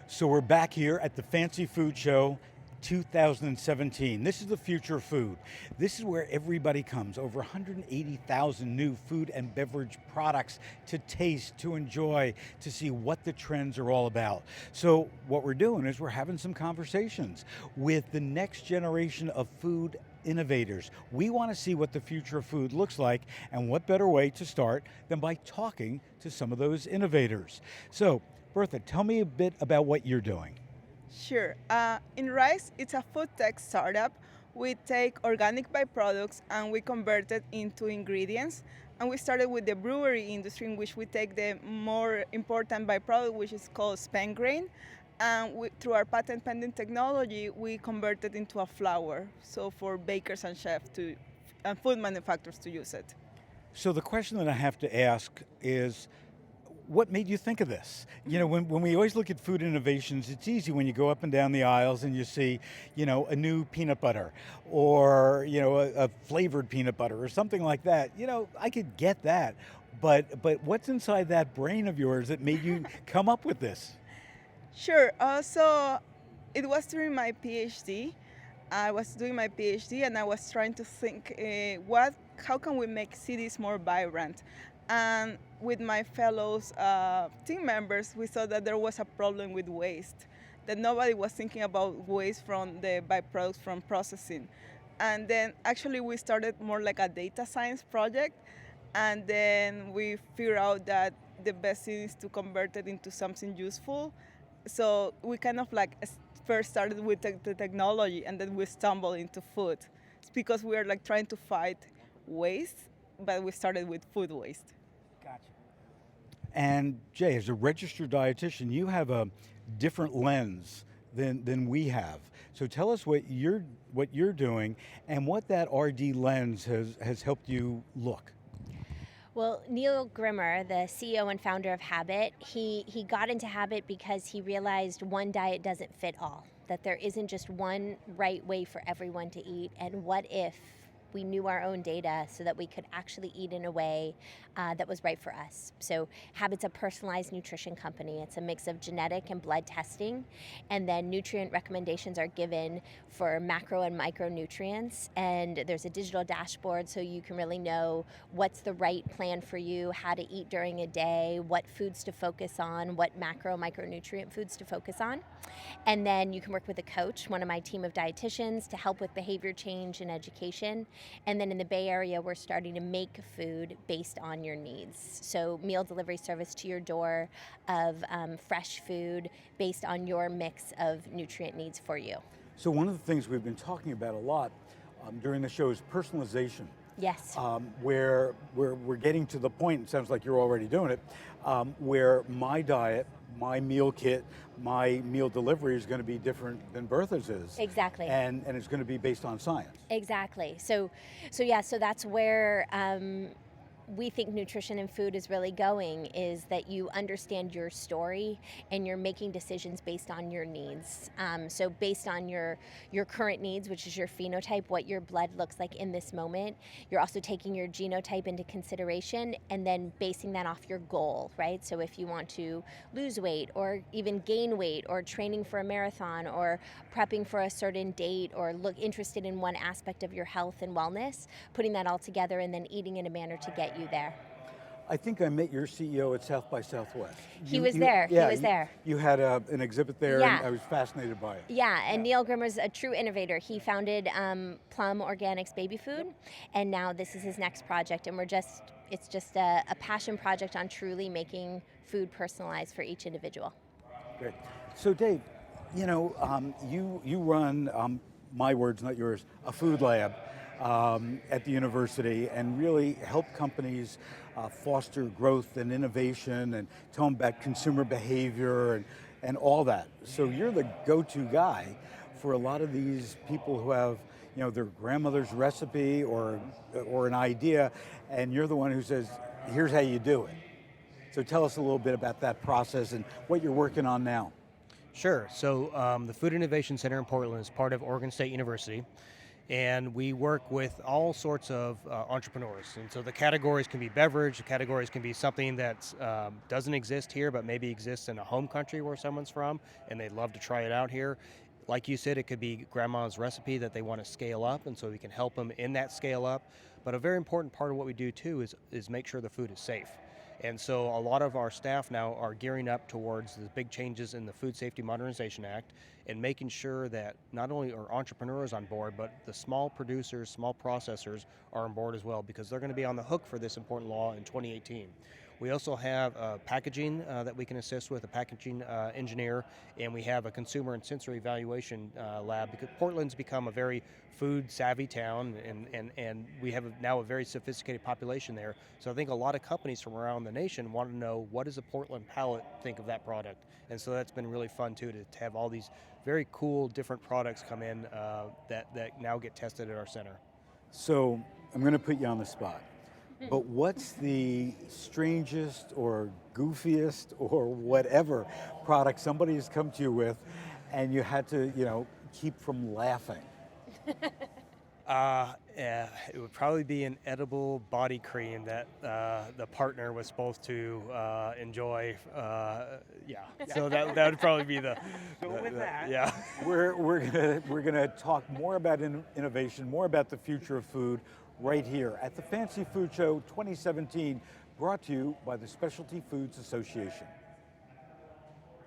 So we're back here at the Fancy Food Show 2017. This is the future of food. This is where everybody comes, over 180,000 new food and beverage products to taste, to enjoy, to see what the trends are all about. So what we're doing is we're having some conversations with the next generation of food innovators. We want to see what the future of food looks like, and what better way to start than by talking to some of those innovators. So Bertha, tell me a bit about what you're doing. Sure. In Rice, it's a food tech startup. We take organic byproducts and we convert it into ingredients. And we started with the brewery industry, in which we take the more important byproduct, which is called spent grain. And through our patent pending technology, we convert it into a flour. So for bakers and chefs and food manufacturers to use it. So the question that I have to ask is, what made you think of this? You know, when we always look at food innovations, it's easy when you go up and down the aisles and you see, a new peanut butter or, a flavored peanut butter or something like that. I could get that, but what's inside that brain of yours that made you come up with this? Sure. So it was during my PhD. I was doing my PhD and I was trying to think, how can we make cities more vibrant? And with my fellows team members, we saw that there was a problem with waste, that nobody was thinking about waste from the byproducts from processing. And then actually we started more like a data science project, and then we figured out that the best thing is to convert it into something useful. So we kind of first started with the technology, and then we stumbled into food. It's because we are trying to fight waste, but we started with food waste. Gotcha. And Jae, as a registered dietitian, you have a different lens than we have. So tell us what you're doing and what that RD lens has helped you look. Well, Neil Grimmer, the CEO and founder of Habit, he got into Habit because he realized one diet doesn't fit all, that there isn't just one right way for everyone to eat, and what if we knew our own data so that we could actually eat in a way that was right for us. So Habit's a personalized nutrition company. It's a mix of genetic and blood testing, and then nutrient recommendations are given for macro and micronutrients, and there's a digital dashboard so you can really know what's the right plan for you, how to eat during a day, what foods to focus on, what macro, micronutrient foods to focus on. And then you can work with a coach, one of my team of dietitians, to help with behavior change and education. And then in the Bay Area, we're starting to make food based on your needs. So meal delivery service to your door of fresh food based on your mix of nutrient needs for you. So one of the things we've been talking about a lot during the show is personalization. Yes. Where we're getting to the point, it sounds like you're already doing it, where my diet, my meal kit, my meal delivery is going to be different than Bertha's is. Exactly. And it's going to be based on science. Exactly. So that's where we think nutrition and food is really going, is that you understand your story and you're making decisions based on your needs. So based on your current needs, which is your phenotype, what your blood looks like in this moment, you're also taking your genotype into consideration and then basing that off your goal, right? So if you want to lose weight or even gain weight or training for a marathon or prepping for a certain date or look interested in one aspect of your health and wellness, putting that all together and then eating in a manner to get you there. I think I met your CEO at South by Southwest. He was there. You had an exhibit there, Yeah. and I was fascinated by it. Yeah, and Neil Grimmer's a true innovator. He founded Plum Organics Baby Food, and now this is his next project, and it's just a passion project on truly making food personalized for each individual. Great. So Dave, you run, my words, not yours, a food lab at the university and really help companies foster growth and innovation and tell them about consumer behavior and all that. So you're the go-to guy for a lot of these people who have their grandmother's recipe or an idea, and you're the one who says, here's how you do it. So tell us a little bit about that process and what you're working on now. Sure. So the Food Innovation Center in Portland is part of Oregon State University. And we work with all sorts of entrepreneurs. And so the categories can be beverage, the categories can be something that doesn't exist here, but maybe exists in a home country where someone's from, and they'd love to try it out here. Like you said, it could be grandma's recipe that they want to scale up, and so we can help them in that scale up. But a very important part of what we do too is make sure the food is safe. And so a lot of our staff now are gearing up towards the big changes in the Food Safety Modernization Act and making sure that not only are entrepreneurs on board, but the small producers, small processors are on board as well, because they're going to be on the hook for this important law in 2018. We also have packaging that we can assist with, a packaging engineer, and we have a consumer and sensory evaluation lab, because Portland's become a very food savvy town, and we have now a very sophisticated population there. So I think a lot of companies from around the nation want to know, what does a Portland palate think of that product? And so that's been really fun too, to have all these very cool different products come in that now get tested at our center. So I'm going to put you on the spot. But what's the strangest or goofiest or whatever product somebody has come to you with and you had to, keep from laughing? Yeah, it would probably be an edible body cream that the partner was supposed to enjoy. Yeah, so that would probably be the. Go with that. Yeah. We're gonna talk more about innovation, more about the future of food, right here at the Fancy Food Show 2017, brought to you by the Specialty Foods Association.